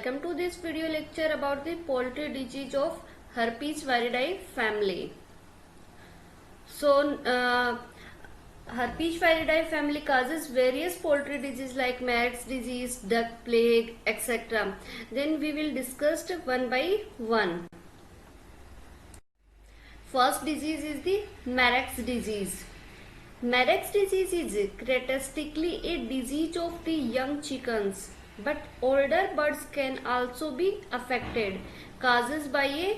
welcome to this video lecture about the poultry disease of herpes viridae family. So, herpes viridae family causes various poultry diseases like Marek's disease, duck plague, etc. Then we will discuss one by one. First disease is the Marek's disease. Marek's disease is characteristically a disease of the young chickens, but older birds can also be affected, caused by a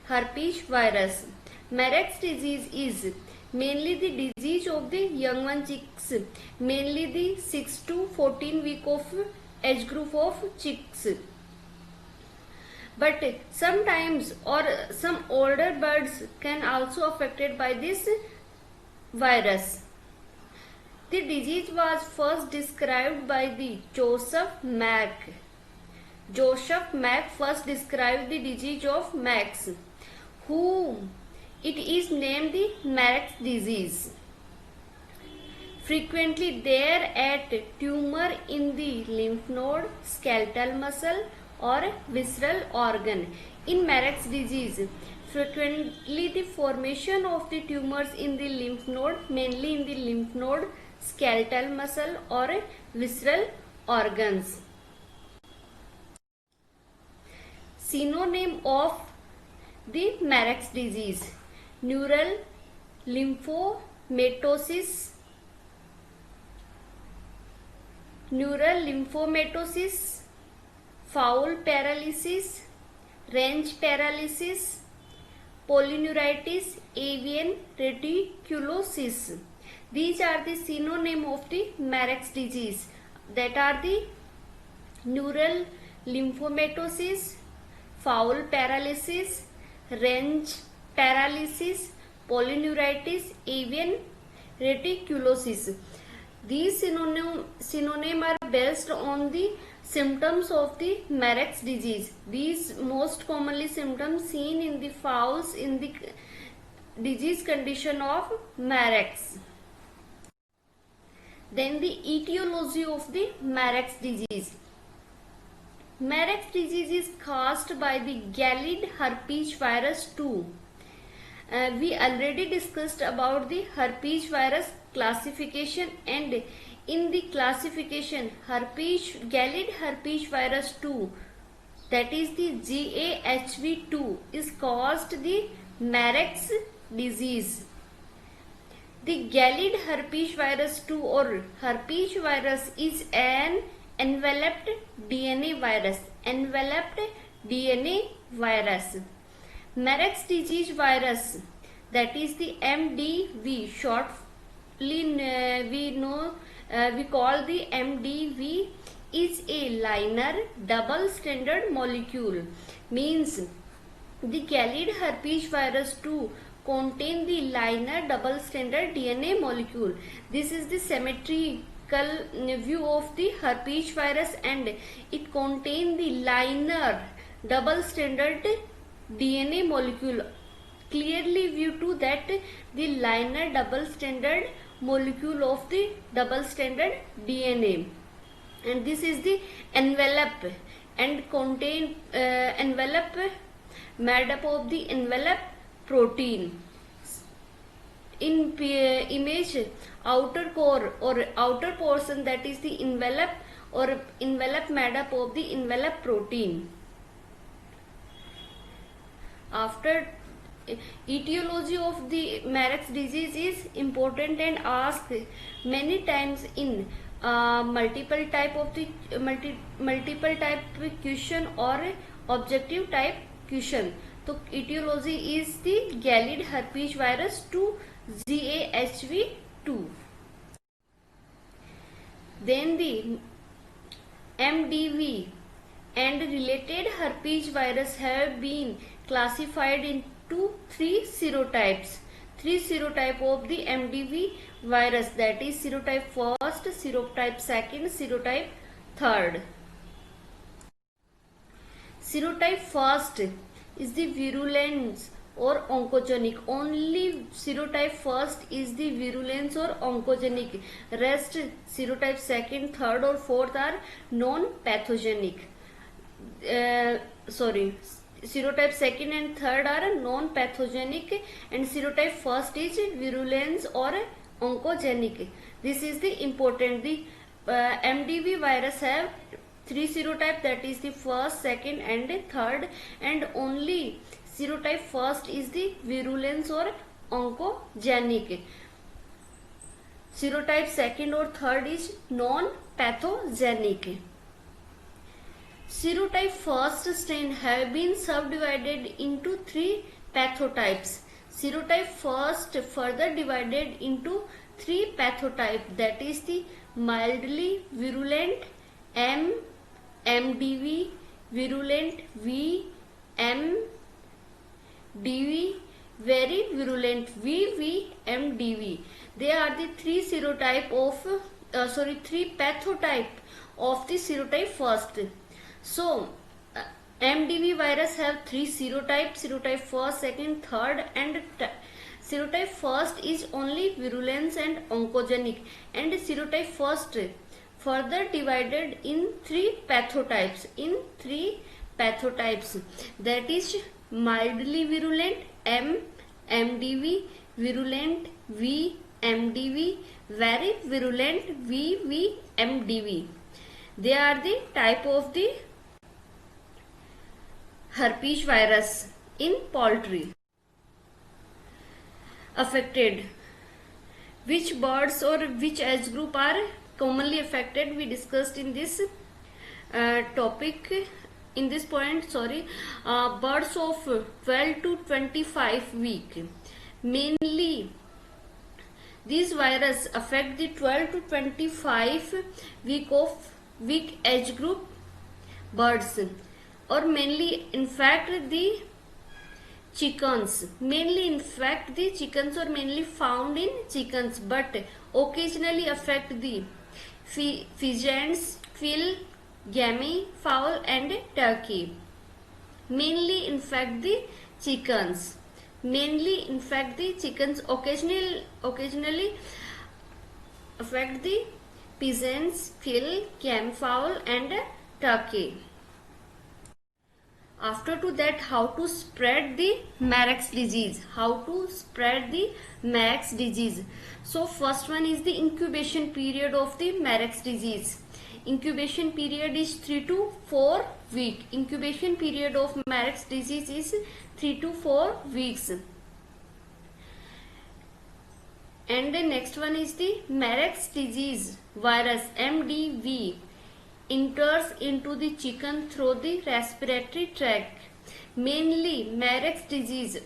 herpes virus. Marek's disease is mainly the disease of the young one chicks, mainly the 6 to 14 week of age group of chicks. But sometimes or some older birds can also affected by this virus. The disease was first described by the Joseph Mack. Joseph Mack first described the disease of Marek's, who it is named the Marek's disease. Frequently there at tumor in the lymph node, skeletal muscle or visceral organ. In Marek's disease, frequently the formation of the tumors in the lymph node, mainly in the lymph node, skeletal muscle or visceral organs. Synonym of the Marek's disease: neural lymphomatosis, foul paralysis, range paralysis, polyneuritis, avian reticulosis. These are the synonym of the Marek's disease, that are the neural lymphomatosis, foul paralysis, range paralysis, polyneuritis, avian reticulosis. These synonym are based on the symptoms of the Marek's disease. These most commonly symptoms seen in the fowls in the disease condition of Marek's. Then the etiology of the Marek's disease. Marek's disease is caused by the Gallid herpes virus 2. We already discussed about the herpes virus classification, and in the classification Gallid herpes virus 2, that is the GAHV2, is caused the Marek's disease. The Gallid herpes virus 2 or herpes virus is an enveloped DNA virus. Marek's disease virus, that is the MDV, shortly we call the MDV, is a linear double stranded molecule. Means the Gallid herpes virus 2 contain the linear double stranded DNA molecule. This is the symmetrical view of the herpes virus, and it contains the linear double stranded DNA molecule. Clearly view to that the linear double stranded molecule of the double stranded DNA, and this is the envelope and contain envelope made up of the envelope protein. In image, outer core or outer portion, that is the envelope or envelope made up of the envelope protein. After, etiology of the Marek's disease is important and asked many times in multiple type question or objective type question. So etiology is the Gallid herpes virus 2, GAHV2. Then the MDV and related herpes virus have been classified into three serotypes. Three serotype of the MDV virus, that is serotype first, serotype second, serotype third. Serotype first is the virulence or oncogenic. Only serotype first is the virulence or oncogenic. Rest serotype second, third or fourth are non-pathogenic. Serotype second and third are non-pathogenic, and serotype first is virulence or oncogenic. This is the important. The MDV virus have three serotype, that is the first, second and third, and only serotype first is the virulence or oncogenic. Serotype second or third is non-pathogenic. Serotype first strain have been subdivided into three pathotypes. Serotype first further divided into three pathotypes, that is the mildly virulent M, MDV, virulent V, MDV, very virulent VV, MDV. They are the three serotype of three pathotype of the serotype first. So MDV virus have three serotypes: serotype first, second, third, and serotype first is only virulence and oncogenic, and serotype first further divided in three pathotypes. That is mildly virulent M, MDV, virulent V, MDV, very virulent VV, MDV. They are the type of the herpes virus in poultry. Affected. Which birds or which age group are commonly affected? We discussed in this topic, in this point, birds of 12 to 25 week. Mainly these virus affect the 12 to 25 week age group birds, or mainly infect the chickens. Mainly infect the chickens, or mainly found in chickens, but occasionally affect the pigeons, quail, gammy fowl and turkey. Mainly infect the chickens. Occasionally affect the pigeons, quail, gammy fowl and turkey. After to that, how to spread the Marek's disease. So first one is the incubation period of the Marek's disease. Incubation period is 3 to 4 weeks. Incubation period of Marek's disease is 3 to 4 weeks. And the next one is the Marek's disease virus, MDV, enters into the chicken through the respiratory tract. Mainly Marek's disease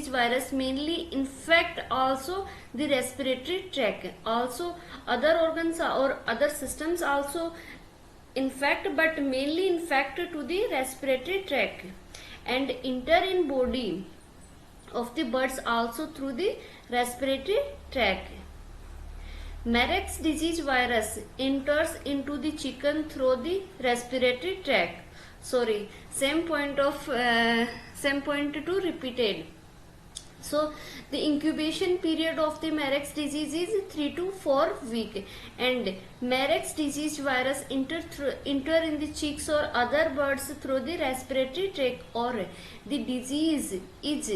virus mainly infect also the respiratory tract. Also other organs or other systems also infect, but mainly infect to the respiratory tract, and enter in body of the birds also through the respiratory tract. Marek's disease virus enters into the chicken through the respiratory tract. Same point to repeated. So the incubation period of the Marek's disease is 3 to 4 weeks, and Marek's disease virus enter in the chicks or other birds through the respiratory tract, or the disease is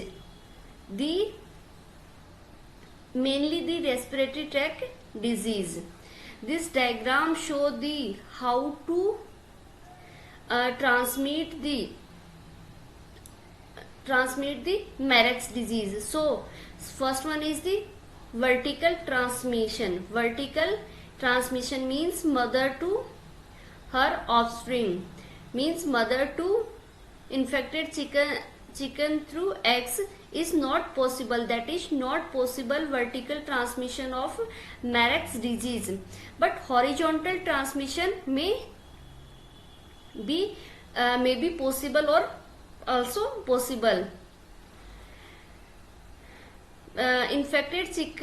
mainly the respiratory tract disease. This diagram show the how to transmit the Marek's disease. So first one is the vertical transmission. Vertical transmission means mother to her offspring, means mother to infected chicken through eggs is not possible. That is not possible vertical transmission of Marek's disease, but horizontal transmission may be possible or also possible. Infected chick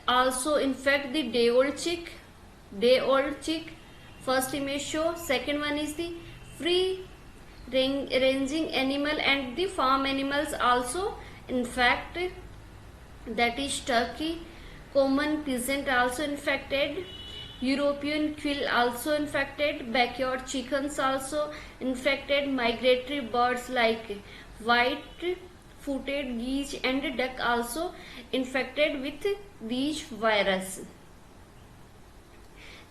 also infect the day old chick. First image show. Second one is the free ranging animal, and the farm animals also infect, that is turkey. Common peasant also infected. European quill also infected, backyard chickens also infected, migratory birds like white-footed geese and duck also infected with these virus.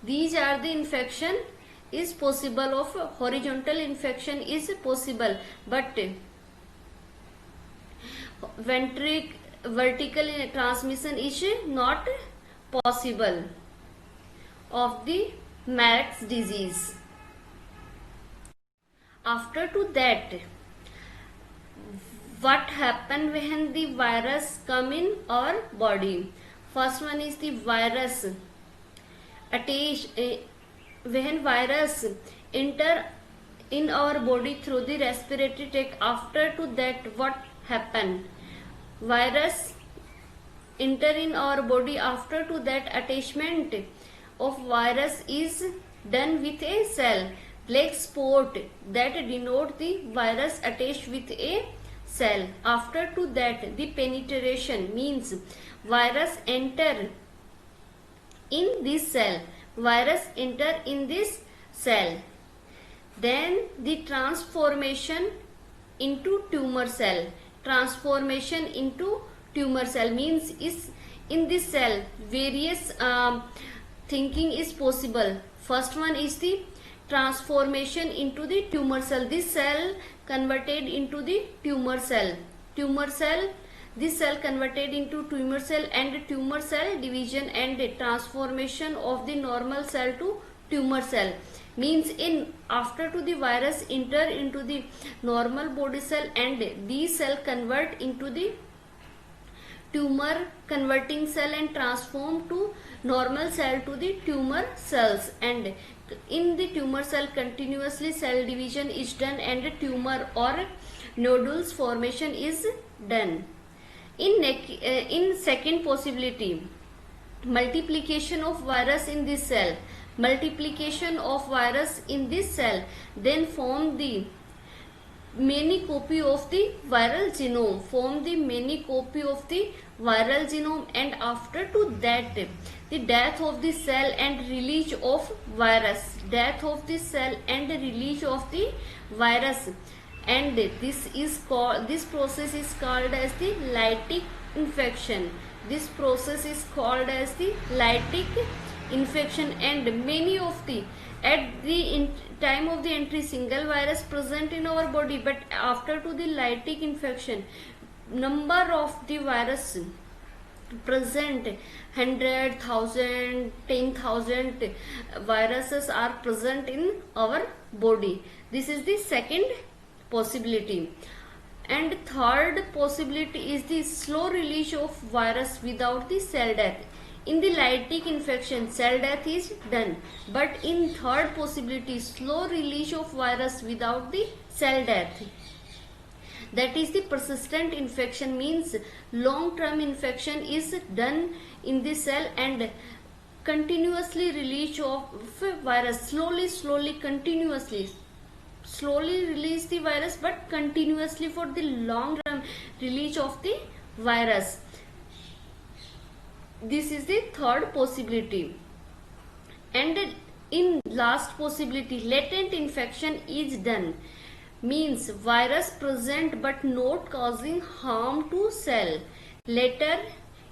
These are the infection is possible of horizontal infection is possible, but vertical transmission is not possible of the Marek's disease. After to that, what happen when the virus come in our body? First one is the virus attach. When virus enter in our body through the respiratory tract, after to that what happen? Virus enter in our body, after to that attachment of virus is done with a cell. Black spot that denote the virus attached with a cell. After to that the penetration means virus enter in this cell. Virus enter in this cell. Then the transformation into tumor cell. Transformation into tumor cell means is in this cell various thinking is possible. First one is the transformation into the tumor cell. This cell converted into the tumor cell. Tumor cell, this cell converted into tumor cell, and tumor cell division and transformation of the normal cell to tumor cell means in after to the virus enter into the normal body cell, and these cell convert into the tumor converting cell and transform to normal cell to the tumor cells, and in the tumor cell continuously cell division is done and tumor or nodules formation is done. In second possibility, multiplication of virus in this cell. Multiplication of virus in this cell then form the many copy of the viral genome. Form the many copy of the viral genome, and after to that the death of the cell and release of virus. Death of the cell and release of the virus. And this process is called as the lytic infection. This process is called as the lytic infection, and many of the at the time of the entry single virus present in our body, but after to the lytic infection number of the virus present 100,000 10,000 viruses are present in our body. This is the second possibility. And third possibility is the slow release of virus without the cell death. In the lytic infection cell death is done, but in third possibility slow release of virus without the cell death, that is the persistent infection means long term infection is done in the cell and continuously release of virus, slowly release the virus, but continuously for the long term release of the virus. This is the third possibility. And in last possibility, latent infection is done means virus present but not causing harm to cell later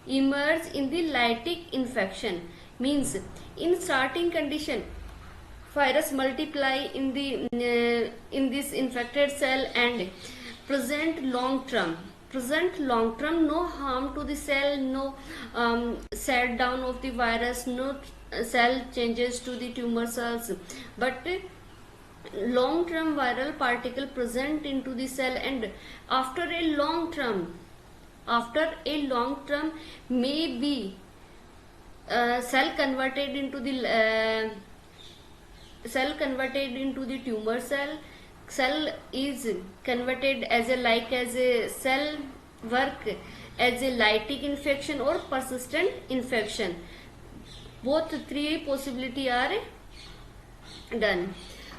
emerge in the lytic infection means in starting condition virus multiply in the in this infected cell and present long term no harm to the cell, no shut down of the virus, no cell changes to the tumor cells, but long term viral particle present into the cell, and after a long term may be cell converted into the tumor cell is converted as a cell work as a lytic infection or persistent infection. Both three possibility are done.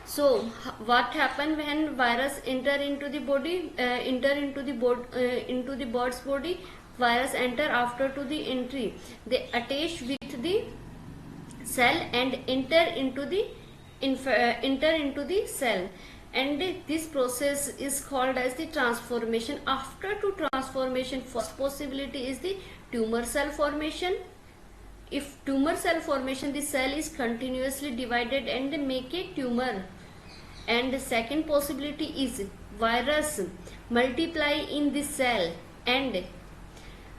So what happen when virus enter into the body, into the bird's body? Virus enter after to the entry, they attach with the cell and enter into the cell, and this process is called as the transformation. After to transformation, first possibility is the tumor cell formation. If tumor cell formation, the cell is continuously divided and make a tumor. And the second possibility is virus multiply in the cell, and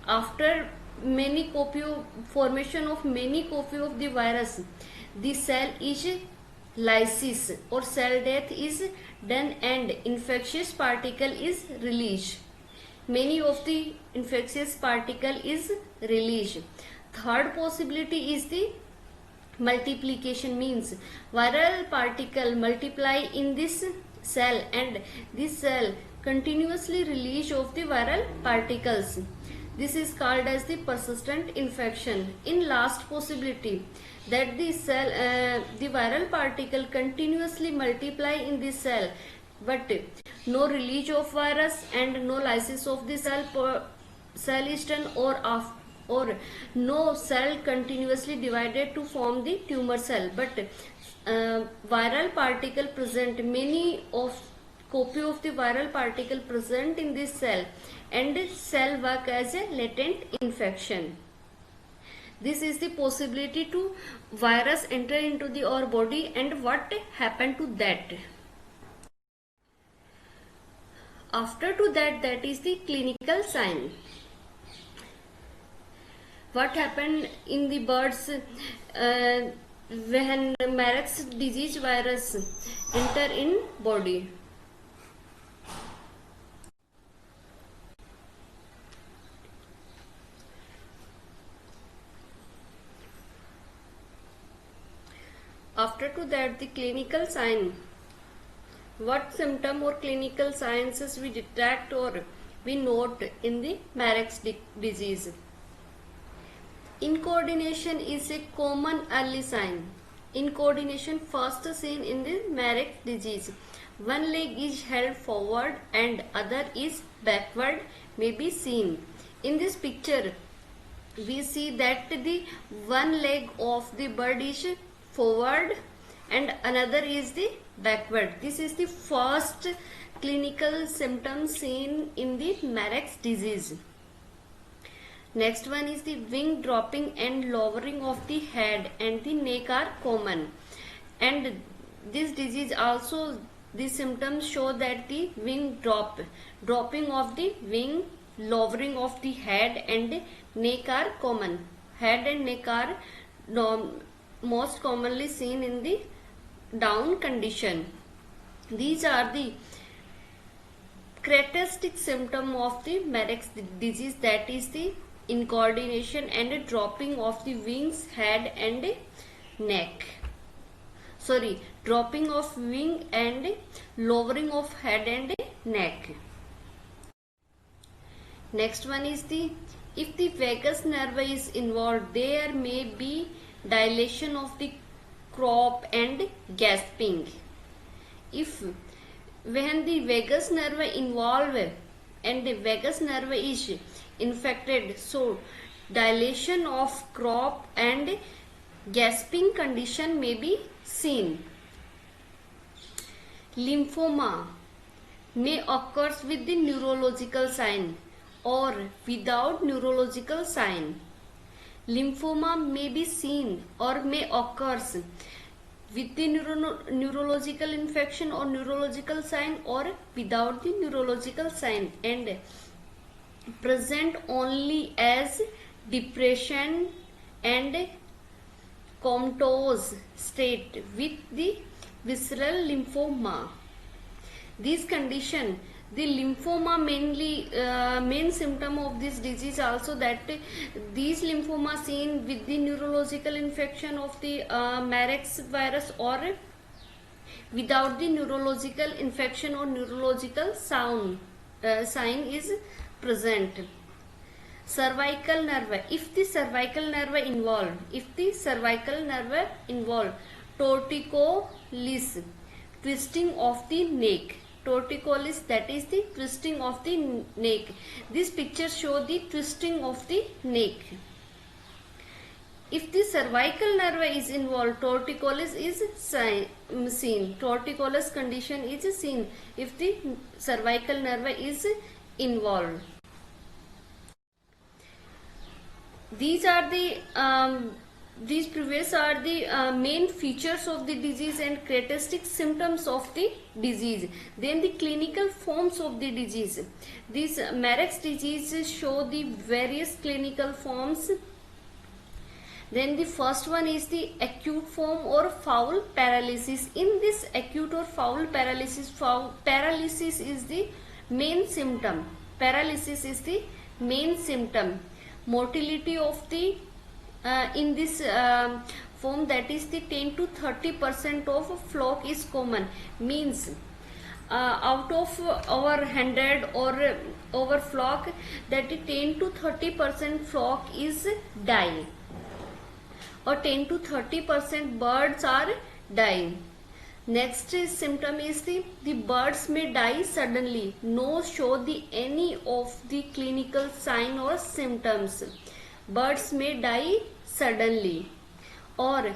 after many copy formation of many copy of the virus, the cell is lysis or cell death is done and infectious particle is released. Many of the infectious particle is released. Third possibility is the multiplication, means viral particle multiply in this cell and this cell continuously release of the viral particles. This is called as the persistent infection. In last possibility, that the cell, the viral particle continuously multiply in the cell, but no release of virus and no lysis of the cell is done, or no cell continuously divided to form the tumor cell, but viral particle present, many of copy of the viral particle present in this cell, and cell work as a latent infection. This is the possibility to virus enter into the our body and what happened to that. After to that is the clinical sign. What happened in the birds when Marek's disease virus enter in body? After to that, the clinical sign. What symptom or clinical signs we detect or we note in the Marek's disease? Incoordination is a common early sign. Incoordination first seen in the Marek's disease. One leg is held forward and other is backward may be seen. In this picture, we see that the one leg of the bird is forward and another is the backward. This is the first clinical symptom seen in the Marek's disease. Next one is the wing dropping and lowering of the head and the neck are common. And this disease also, the symptoms show that the wing dropping of the wing, lowering of the head and neck are common. Head and neck are most commonly seen in the down condition. These are the characteristic symptom of the Marek's disease, that is the incoordination and dropping of the wings, head and neck. Dropping of wing and lowering of head and neck. Next one is if the vagus nerve is involved, there may be dilation of the crop and gasping. When the vagus nerve involved and the vagus nerve is infected, so dilation of crop and gasping condition may be seen. Lymphoma may occur with the neurological sign or without neurological sign. Lymphoma may be seen or may occur with the neurological infection or neurological sign or without the neurological sign, and present only as depression and comatose state with the visceral lymphoma. This condition, the lymphoma main symptom of this disease also, that these lymphoma seen with the neurological infection of the Marek's virus or without the neurological infection or neurological sign is present. Cervical nerve, if the cervical nerve involved, torticollis, twisting of the neck. Torticollis, that is the twisting of the neck. This picture show the twisting of the neck. If the cervical nerve is involved, torticollis is seen. Torticollis condition is seen if the cervical nerve is involved. These are the these previous are the main features of the disease and characteristic symptoms of the disease. Then the clinical forms of the disease. These Marek's disease show the various clinical forms. Then the first one is the acute form or foul paralysis. In this acute or foul paralysis is the main symptom. Paralysis is the main symptom. Mortality of the in this form, that is the 10 to 30% of flock is common. Means out of our 100 or our flock, that 10 to 30% flock is die, or 10 to 30% birds are dying. Next symptom is the birds may die suddenly, no show the any of the clinical sign or symptoms. Birds may die suddenly, or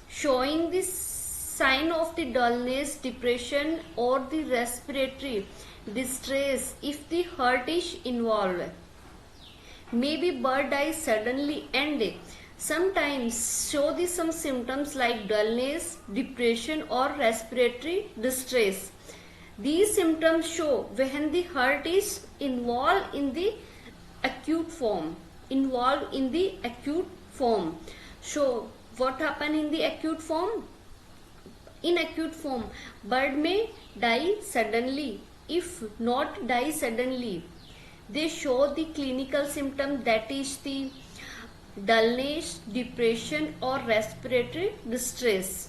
showing the sign of the dullness, depression, or the respiratory distress if the heart is involved. Maybe bird dies suddenly and sometimes show the some symptoms like dullness, depression, or respiratory distress. These symptoms show when the heart is involved in the acute form. So what happen in the acute form? In acute form, bird may die suddenly. If not die suddenly, they show the clinical symptom, that is the dullness, depression, or respiratory distress.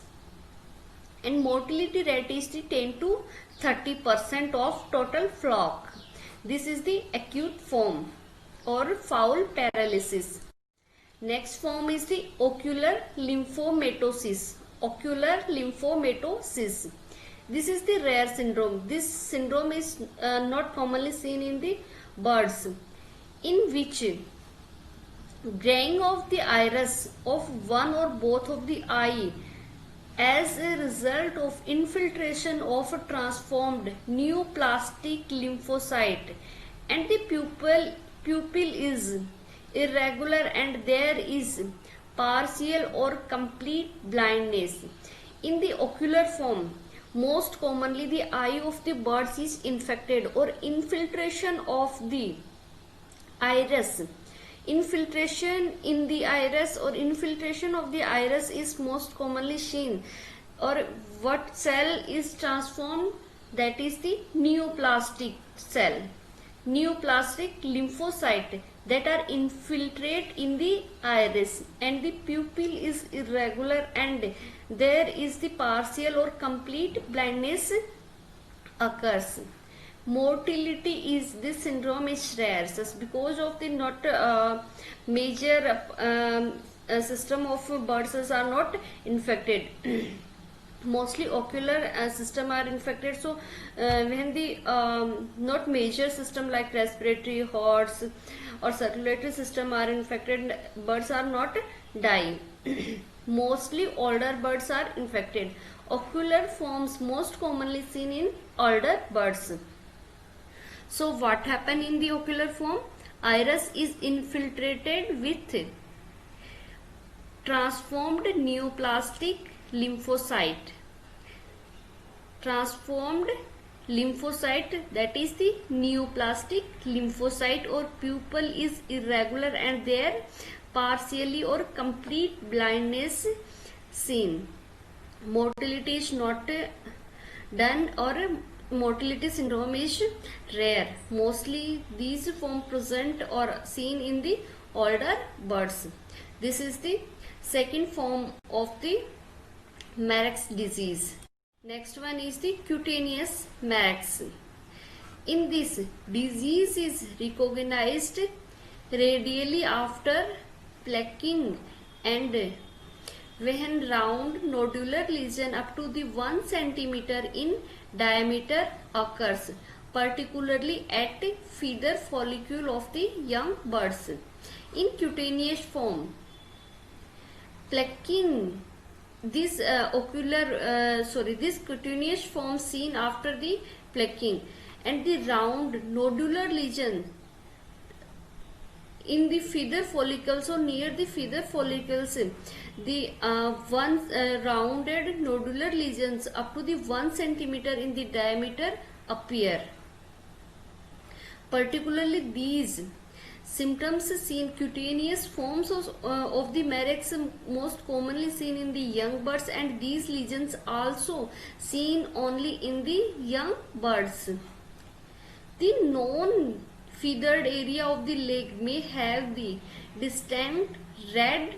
And mortality rate is the 10 to 30% of total flock. This is the acute form or foul paralysis. Next form is the ocular lymphomatosis. This is the rare syndrome. This syndrome is not commonly seen in the birds, in which graying of the iris of one or both of the eye as a result of infiltration of a transformed neoplastic lymphocyte, and the pupil is irregular and there is partial or complete blindness. In the ocular form, most commonly the eye of the birds is infected, or infiltration of the iris. Infiltration in the iris or infiltration of the iris is most commonly seen. Or what cell is transformed? That is the neoplastic cell, neoplastic lymphocyte that are infiltrate in the iris, and the pupil is irregular and there is the partial or complete blindness occurs. Mortality is, this syndrome is rare just because of the not major system of birds are not infected. Mostly ocular system are infected, so when the not major system like respiratory, hearts, or circulatory system are infected, birds are not dying. Mostly older birds are infected. Ocular forms most commonly seen in older birds. So what happen in the ocular form? Iris is infiltrated with transformed neoplastic lymphocyte. Transformed lymphocyte, that is the neoplastic lymphocyte, or pupil is irregular and there partially or complete blindness seen. Mortality is not done, or mortality syndrome is rare. Mostly these forms present or seen in the older birds. This is the second form of the Marek's disease. Next one is the cutaneous Marek's. In this, disease is recognized radially after plaquing, and when round nodular lesion up to the 1 centimeter in diameter occurs, particularly at feeder follicle of the young birds. In cutaneous form, Plaquing, this this cutaneous form seen after the plaquing, and the round nodular lesion in the feather follicles or near the feather follicles. The rounded nodular lesions up to the 1 centimeter in the diameter appear. Particularly these symptoms seen cutaneous forms of the Marek's most commonly seen in the young birds, and these lesions also seen only in the young birds. The non-feathered area of the leg may have the distinct red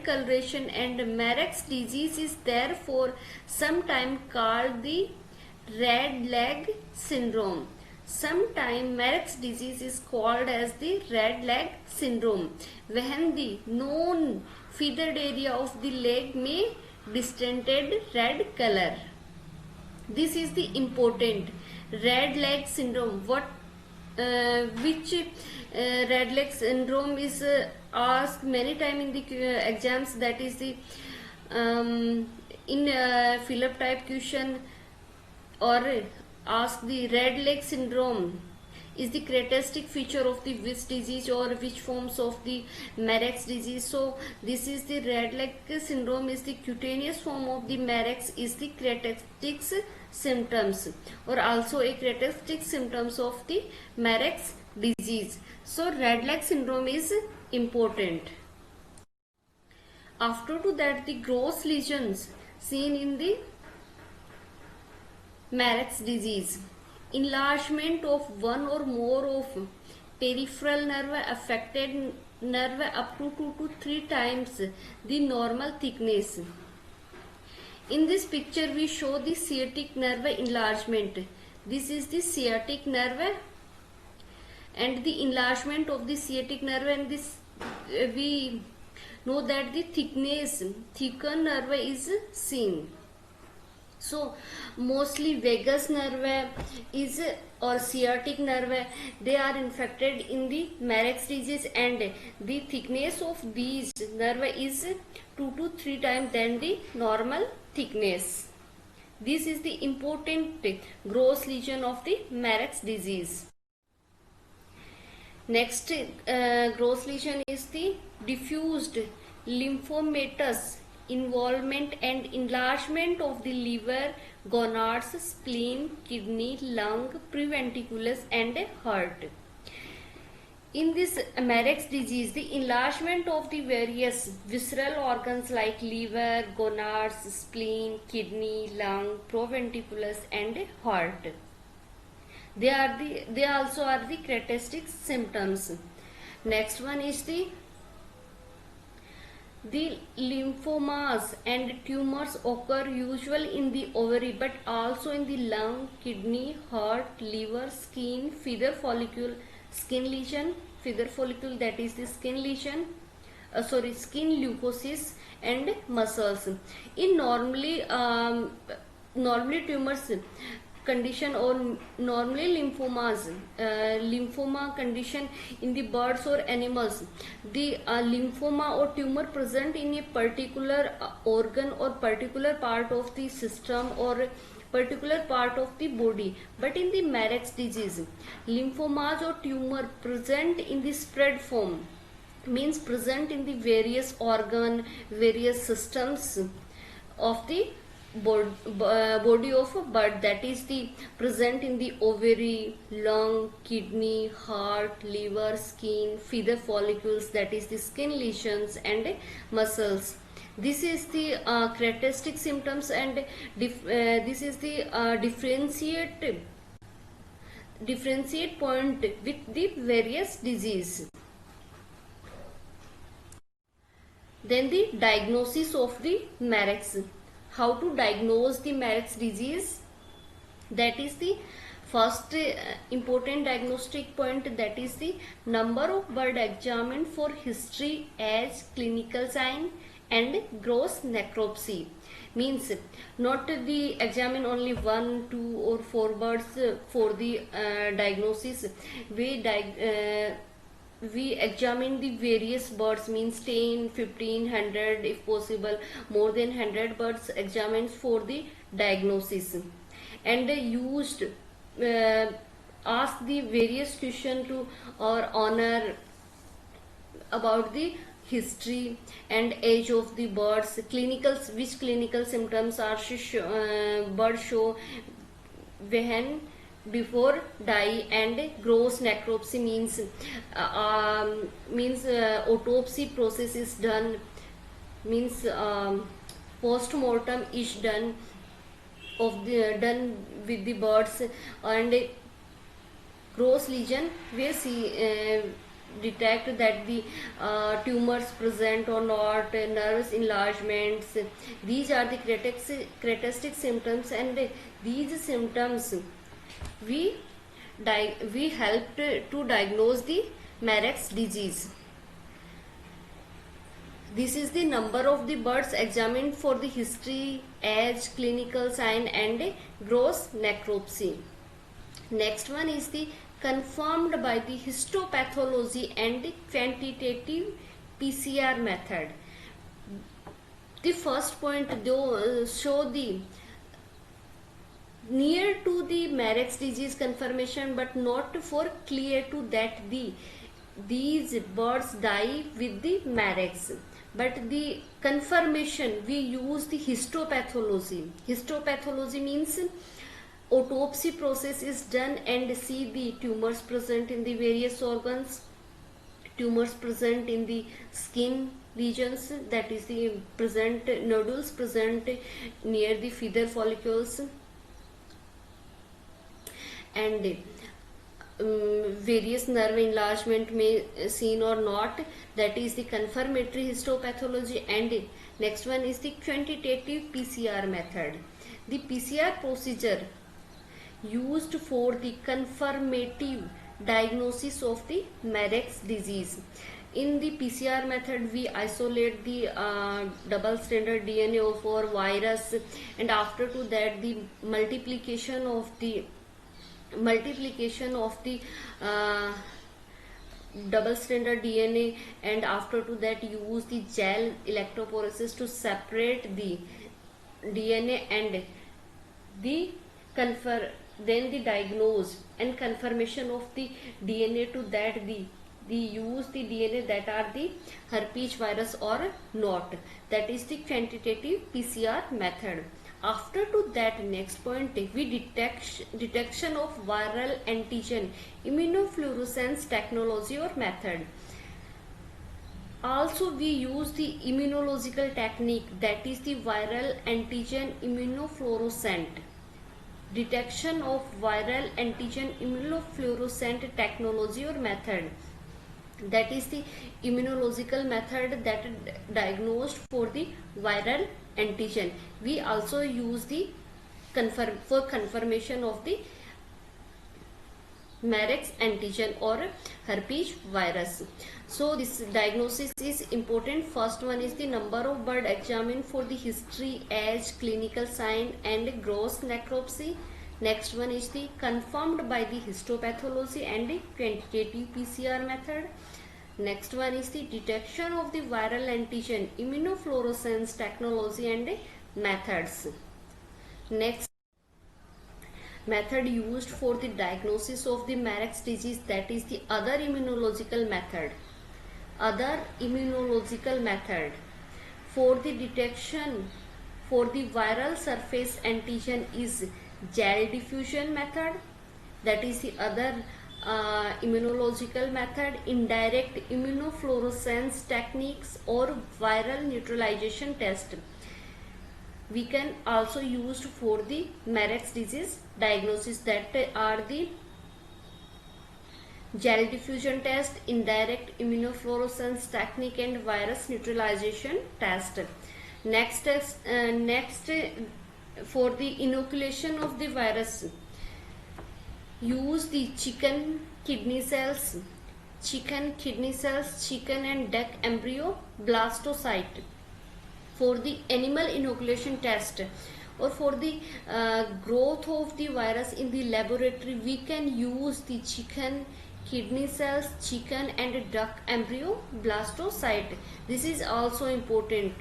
coloration, and Marek's disease is therefore sometimes called the red leg syndrome. Sometimes Marek's disease is called as the red leg syndrome when the non-feathered area of the leg may distended red color. This is the important red leg syndrome. Which red leg syndrome is asked many times in the exams. That is the in fill-up type question, or ask the red leg syndrome is the characteristic feature of the which disease or which forms of the Marek's disease. So this is the red leg syndrome is the cutaneous form of the Marek's is the characteristic symptoms, or also a characteristic symptoms of the Marek's disease. So red leg syndrome is important. After to that, the gross lesions seen in the Marek's disease. Enlargement of one or more of peripheral nerve affected nerve up to 2 to 3 times the normal thickness. In this picture we show the sciatic nerve enlargement. This is the sciatic nerve and the enlargement of the sciatic nerve, and this we know that the thickened nerve is seen. So mostly vagus nerve is or sciatic nerve, they are infected in the Marek's disease, and the thickness of these nerve is 2 to 3 times than the normal thickness. This is the important gross lesion of the Marek's disease. Next gross lesion is the diffused lymphomatous involvement and enlargement of the liver, gonads, spleen, kidney, lung, preventriculus and heart. In this Marek's disease, the enlargement of the various visceral organs like liver, gonads, spleen, kidney, lung, preventriculus and heart. They also are the characteristic symptoms. Next one is the lymphomas and tumors occur usually in the ovary, but also in the lung, kidney, heart, liver, skin, feather follicle, skin lesion, feather follicle, that is the skin lesion, skin leukosis and muscles. In normally tumors condition or normally lymphoma condition in the birds or animals, the lymphoma or tumor present in a particular organ or particular part of the system or particular part of the body. But in the Marek's disease, lymphomas or tumor present in the spread form, means present in the various organ, various systems of the body of a bird, that is the present in the ovary, lung, kidney, heart, liver, skin, feather follicles, that is the skin lesions and muscles. This is the characteristic symptoms, and this is the differentiate point with the various disease. Then the diagnosis of the Marek's. How to diagnose the Marek's disease? That is the first important diagnostic point, that is the number of bird examined for history, age, clinical sign and gross necropsy. Means not the examine only 1, 2 or 4 birds for the diagnosis. We we examine the various birds, means 10, 15, 100, if possible more than 100 birds examined for the diagnosis, and used ask the various question to our honor about the history and age of the birds, clinicals, which clinical symptoms are birds show when before die, and gross necropsy means autopsy process is done, means post-mortem is done done with the birds, and gross lesion we see detect that the tumors present or not, nerves enlargements. These are the characteristic symptoms, and these symptoms we we helped to diagnose the Marek's disease. This is the number of the birds examined for the history, age, clinical sign, and gross necropsy. Next one is the confirmed by the histopathology and quantitative PCR method. The first point though show the near to the Marek's disease confirmation, but not for clear to that these birds die with the Marek's. But the confirmation we use the histopathology. Histopathology means autopsy process is done and see the tumors present in the various organs, tumors present in the skin regions, that is the present nodules present near the feather follicles, and various nerve enlargement may seen or not, that is the confirmatory histopathology. And next one is the quantitative PCR method. The PCR procedure used for the confirmative diagnosis of the Marek's disease. In the PCR method we isolate the double stranded DNA of our virus, and after to that the multiplication of the double stranded DNA, and after to that use the gel electrophoresis to separate the DNA, and the then the diagnose and confirmation of the DNA to that the use the DNA that are the herpes virus or not, that is the quantitative PCR method. After to that next point we detection of viral antigen immunofluorescence technology or method. Also we use the immunological technique, that is the viral antigen immunofluorescent. Detection of viral antigen immunofluorescent technology or method, that is the immunological method that diagnosed for the viral antigen. We also use the for confirmation of the Marek's antigen or herpes virus. So this diagnosis is important. First one is the number of bird examined for the history, age, clinical sign, and gross necropsy. Next one is the confirmed by the histopathology and the quantitative PCR method. Next one is the detection of the viral antigen immunofluorescence technology and methods. Next method used for the diagnosis of the Marek's disease, that is the other immunological method. Other immunological method for the detection for the viral surface antigen is gel diffusion method, that is the other immunological method. Indirect immunofluorescence techniques or viral neutralization test we can also use for the Marek's disease diagnosis, that are the gel diffusion test, indirect immunofluorescence technique, and virus neutralization test. Next for the inoculation of the virus, use the chicken kidney cells, chicken and duck embryo blastocyte. For the animal inoculation test or for the growth of the virus in the laboratory, we can use the chicken kidney cells, chicken and duck embryo, blastocyte. This is also important.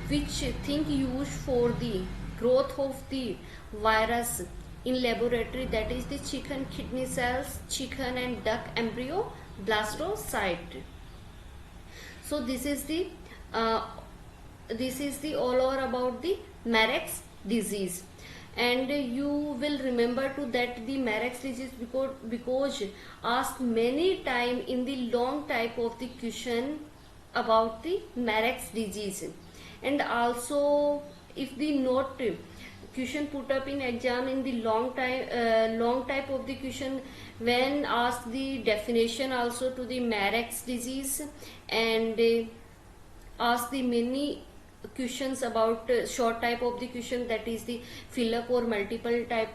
Which thing used for the growth of the virus in laboratory, that is the chicken kidney cells, chicken and duck embryo, blastocyte. So this is the all over about the Marek's disease. And you will remember to that the Marek's disease because asked many time in the long type of the question about the Marek's disease. And also if the note question put up in exam in the long type of the question, when asked the definition also to the Marek's disease, and ask the many questions about short type of the question, that is the fill up or multiple type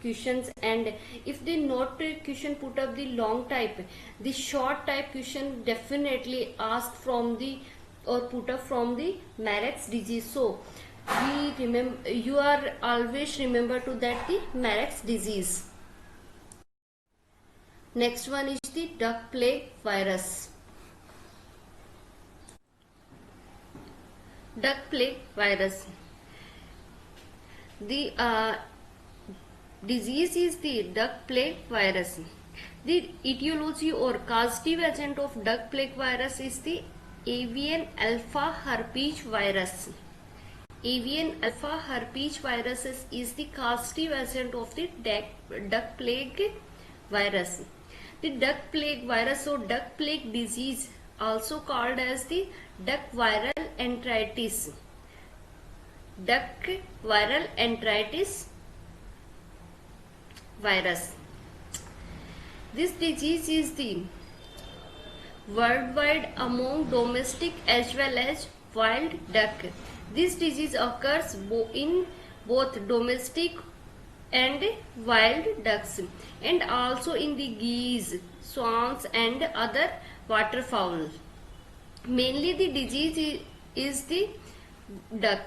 questions. And if the not question put up the long type, the short type question definitely asked from the or put up from the Marek's disease. So we remember, you are always remember to that the Marek's disease. Next one is the duck plague virus. Duck plague virus. The disease is the duck plague virus. The etiology or causative agent of duck plague virus is the avian alpha herpes virus. Avian alpha herpes virus is the causative agent of the duck plague virus. The duck plague virus or duck plague disease, also called as the duck viral enteritis. Duck viral enteritis virus. This disease is the worldwide among domestic as well as wild duck. This disease occurs in both domestic and wild ducks, and also in the geese, swans and other waterfowl. Mainly the disease is the duck.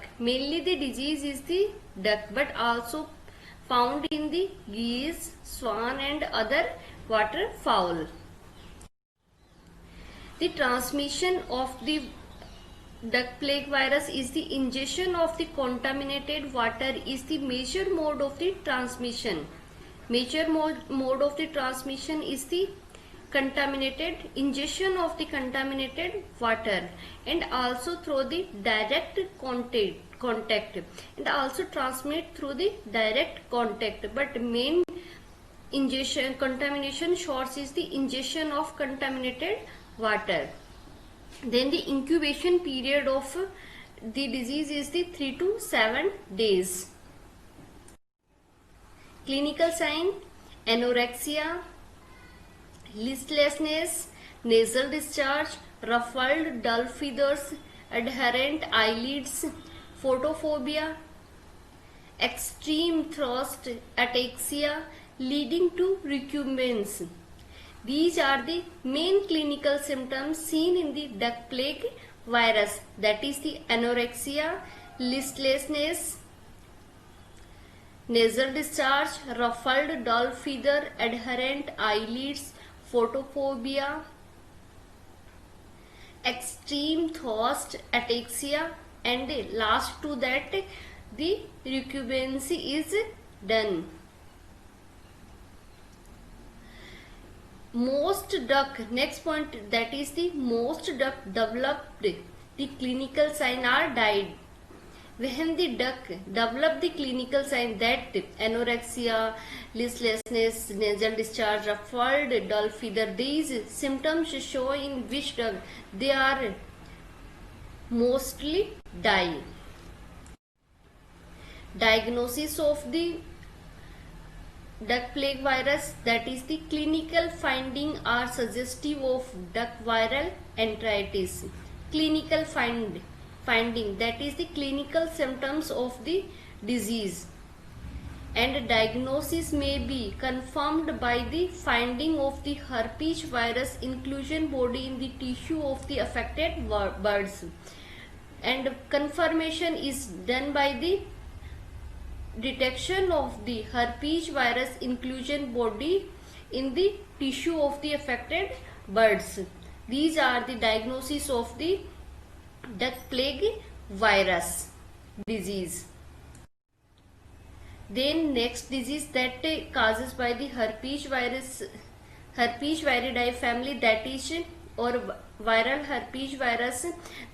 But also found in the geese, swan and other waterfowl. The transmission of the duck plague virus is the ingestion of the contaminated water is the major mode of the transmission. Major mode of the transmission is the ingestion of the contaminated water, and also through the direct contact, and also transmit through the direct contact. But main contamination source is the ingestion of contaminated water. Then the incubation period of the disease is the 3 to 7 days. Clinical sign: anorexia, listlessness, nasal discharge, ruffled dull feathers, adherent eyelids, photophobia, extreme thirst, ataxia leading to recumbency. These are the main clinical symptoms seen in the duck plague virus, that is the anorexia, listlessness, nasal discharge, ruffled dull feather, adherent eyelids, photophobia, extreme thirst, ataxia, and last to that the recumbency is done. Most duck, next point, that is the most duck developed the clinical sign are died. When the duck develop the clinical sign, that anorexia, listlessness, nasal discharge, ruffled dull feather, these symptoms show in which duck they are mostly die. Diagnosis of the duck plague virus, that is the clinical finding are suggestive of duck viral enteritis. Clinical finding, that is the clinical symptoms of the disease, and diagnosis may be confirmed by the finding of the herpes virus inclusion body in the tissue of the affected birds, and confirmation is done by the detection of the herpes virus inclusion body in the tissue of the affected birds. These are the diagnosis of the duck plague virus disease. Then next disease that causes by the herpes virus, herpes viridae family, that is, or viral herpes virus,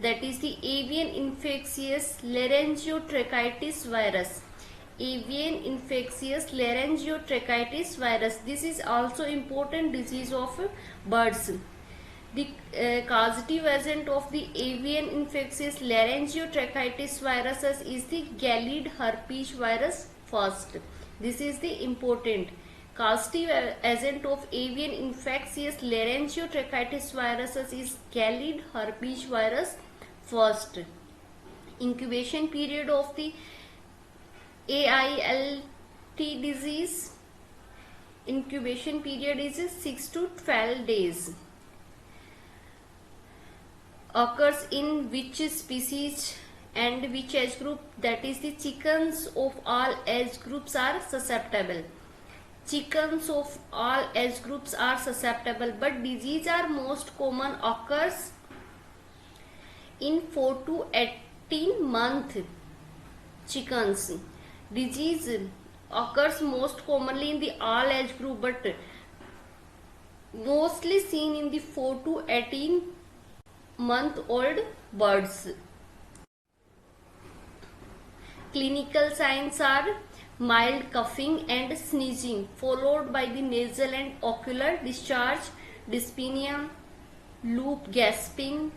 that is the avian infectious laryngotracheitis virus. Avian infectious laryngotracheitis virus. This is also important disease of birds. The causative agent of the avian infectious laryngotracheitis viruses is the gallid herpes virus first. This is the important causative agent of avian infectious laryngotracheitis viruses is gallid herpes virus first. Incubation period of the AILT disease, incubation period is 6 to 12 days. Occurs in which species and which age group? That is, the chickens of all age groups are susceptible. Chickens of all age groups are susceptible, but disease are most common occurs in 4 to 18 month chickens. Disease occurs most commonly in the all age group, but mostly seen in the 4 to 18 month old birds. Clinical signs are mild coughing and sneezing, followed by the nasal and ocular discharge, dyspnea, loop gasping,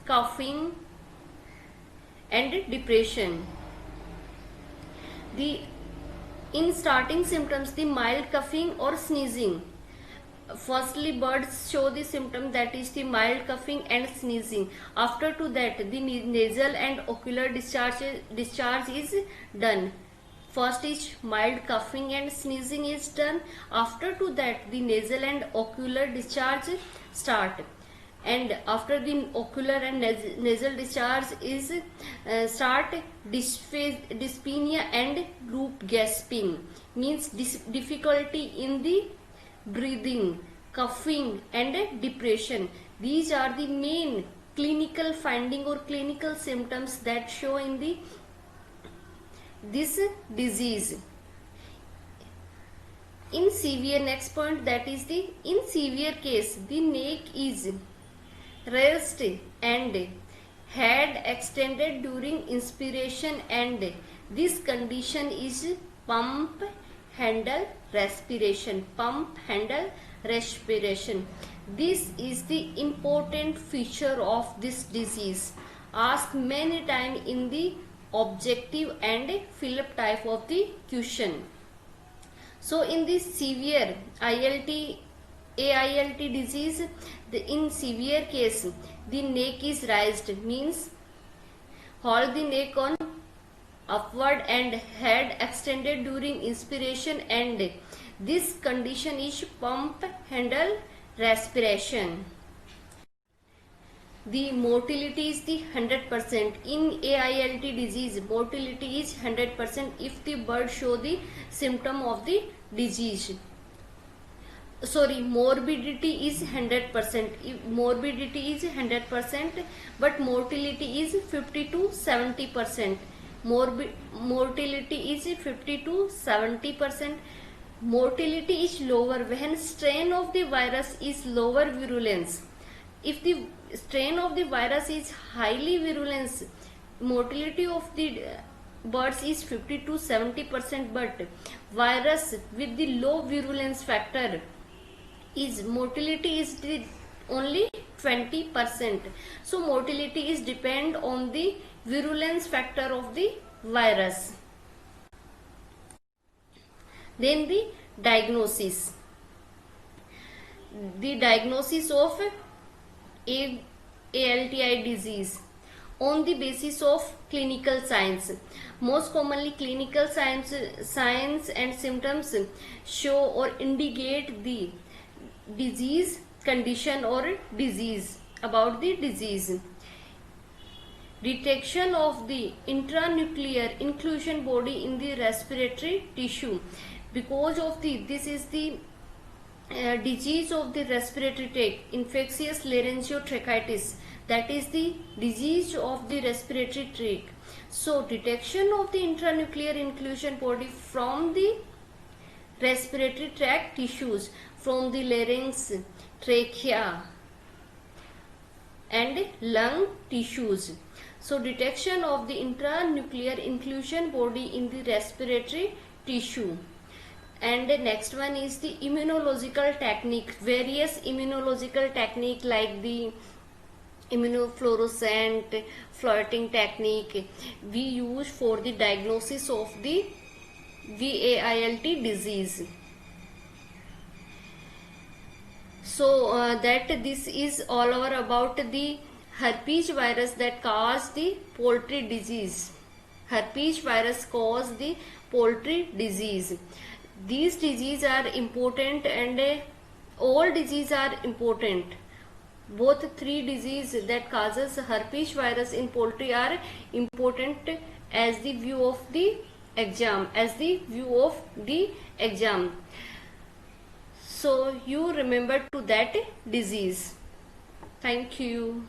coughing, and depression. In starting symptoms, the mild coughing or sneezing. Firstly, birds show the symptom, that is the mild coughing and sneezing. After to that, the nasal and ocular discharge is done. First is mild coughing and sneezing is done. After to that, the nasal and ocular discharge start. And after the ocular and nasal discharge is start, dyspnea and loop gasping, means difficulty in the breathing, coughing, and depression. These are the main clinical finding or clinical symptoms that show in this disease. In severe, next point, that is the in severe case, the neck is raised and head extended during inspiration, and this condition is pump handle respiration. Pump handle respiration. This is the important feature of this disease, asked many times in the objective and fill-up type of the question. So in this severe AILT disease, in severe case, the neck is raised, means hold the neck on upward and head extended during inspiration, and this condition is pump handle respiration. The mortality is the 100%. In AILT disease, mortality is 100% if the bird show the symptom of the disease. Sorry, morbidity is 100%. Morbidity is 100%, but mortality is 50 to 70%. Mortality is 50 to 70%. Mortality is lower when strain of the virus is lower virulence. If the strain of the virus is highly virulence, mortality of the birds is 50 to 70%, but virus with the low virulence factor is mortality is the only 20%. So mortality is depend on the virulence factor of the virus. Then the diagnosis. The diagnosis of ALTI disease on the basis of clinical signs. Most commonly, clinical signs and symptoms show or indicate the disease condition or disease, about the disease. Detection of the intranuclear inclusion body in the respiratory tissue. Because of this is the disease of the respiratory tract, infectious laryngotracheitis, that is the disease of the respiratory tract. So detection of the intranuclear inclusion body from the respiratory tract tissues, from the larynx, trachea and lung tissues. So detection of the intranuclear inclusion body in the respiratory tissue. And the next one is the immunological technique. Various immunological technique like the immunofluorescent floating technique we use for the diagnosis of the VAILT disease. So that this is all over about the herpes virus that cause the poultry disease. Herpes virus cause the poultry disease. These diseases are important, and all diseases are important. Both three diseases that causes herpes virus in poultry are important as the view of the exam. So you remember to that disease. Thank you.